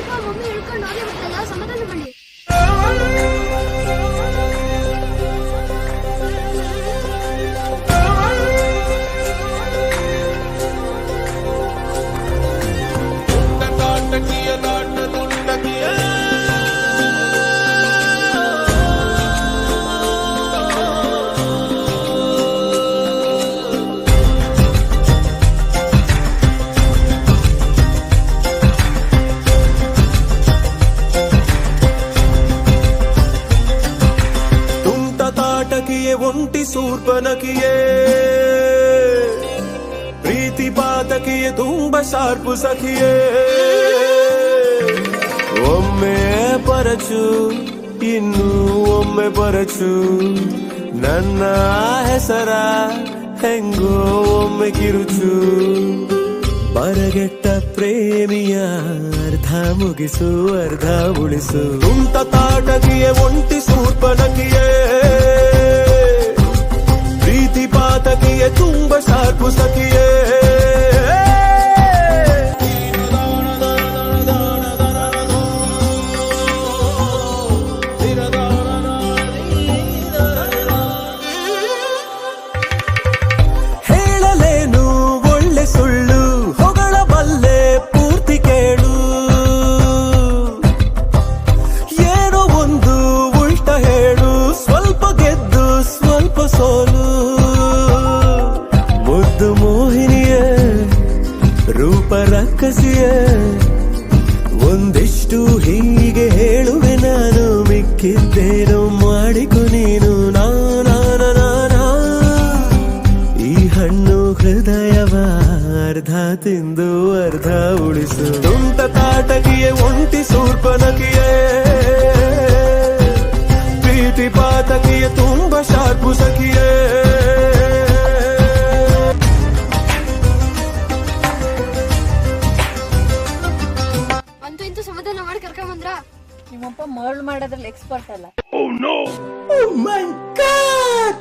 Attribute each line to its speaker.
Speaker 1: Mummy ಹೇಳ್ಕೊಂಡು ಹೋಗಿ ಬರ್ತಲ್ಲ, ಸಮಾಧಾನ ಮಾಡಿ.
Speaker 2: ಒಂಟಿ ಸೂರ್ಪನಕಿಯೇ ಪ್ರೀತಿ ಪಾತಕಿಯೇ ತುಂಬ ಶಾರ್ಪು ಸಖಿಯೇ ಒಮ್ಮೆ ಪರಚು ಇನ್ನು ಒಮ್ಮೆ ಪರಚು ನನ್ನ ಹೆಸರ ಹೆಂಗೋ ಒಮ್ಮೆ ಕಿರುಚು ಬರಗೆಟ್ಟ ಪ್ರೇಮಿಯ ಅರ್ಧ ಮುಗಿಸು ಅರ್ಧ ಉಳಿಸು ತುಂಟ ತಾಟಕಿಯೇ ಒಂಟಿ ಸೂರ್ಪನಕಿಯೇ ಪ್ರೀತಿ ಪಾತಕಿಯೇ ತುಂಬ ಶಾರ್ಪು ಸಖಿಯೇ ಹೇಳಲೇನು ಒಳ್ಳೆ ಸುಳ್ಳು ಹೊಗಳಬಲ್ಲೆ ಪೂರ್ತಿ ಕೇಳು ಏನೋ ಒಂದು ಉಲ್ಟ ಹೇಳು ಸ್ವಲ್ಪ ಗೆದ್ದು ಸ್ವಲ್ಪ ಸೋಲು ಮುದ್ದು ಮೋಹಿನಿಯೇ ರೂಪ ರಕ್ಕಸಿಯೇ ಒಂದಿಷ್ಟು ಹೀಗೆ ಹೇಳುವೆ ನಾನು ಮಿಕ್ಕಿದ್ದೇನು ಮಾಡಿಕೊ ನೀನು ನಾನಾ ಈ ಹಣ್ಣು ಹೃದಯವ ಅರ್ಧ ತಿಂದು ಅರ್ಧ ಉಳಿಸು ತುಂಟ ತಾಟಕಿಯೇ ಒಂಟಿ ಸೂರ್ಪನಕಿಯೇ ಪ್ರೀತಿ ಪಾತಕಿಯೇ ತುಂಬ ಶಾರ್ಪು ಸಖಿಯೇ
Speaker 1: ಅಂತೂ ಇಂತೂ ಸಮಾಧಾನ ಮಾಡಿ ಕರ್ಕೊಂಡ್ ಬಂದ್ರ.
Speaker 3: ನಿಮ್ಮಪ್ಪ ಮರಳು ಮಾಡೋದ್ರಲ್ಲಿ ಎಕ್ಸ್ಪರ್ಟ್ ಅಲ್ಲ.
Speaker 2: Oh no! Oh my God!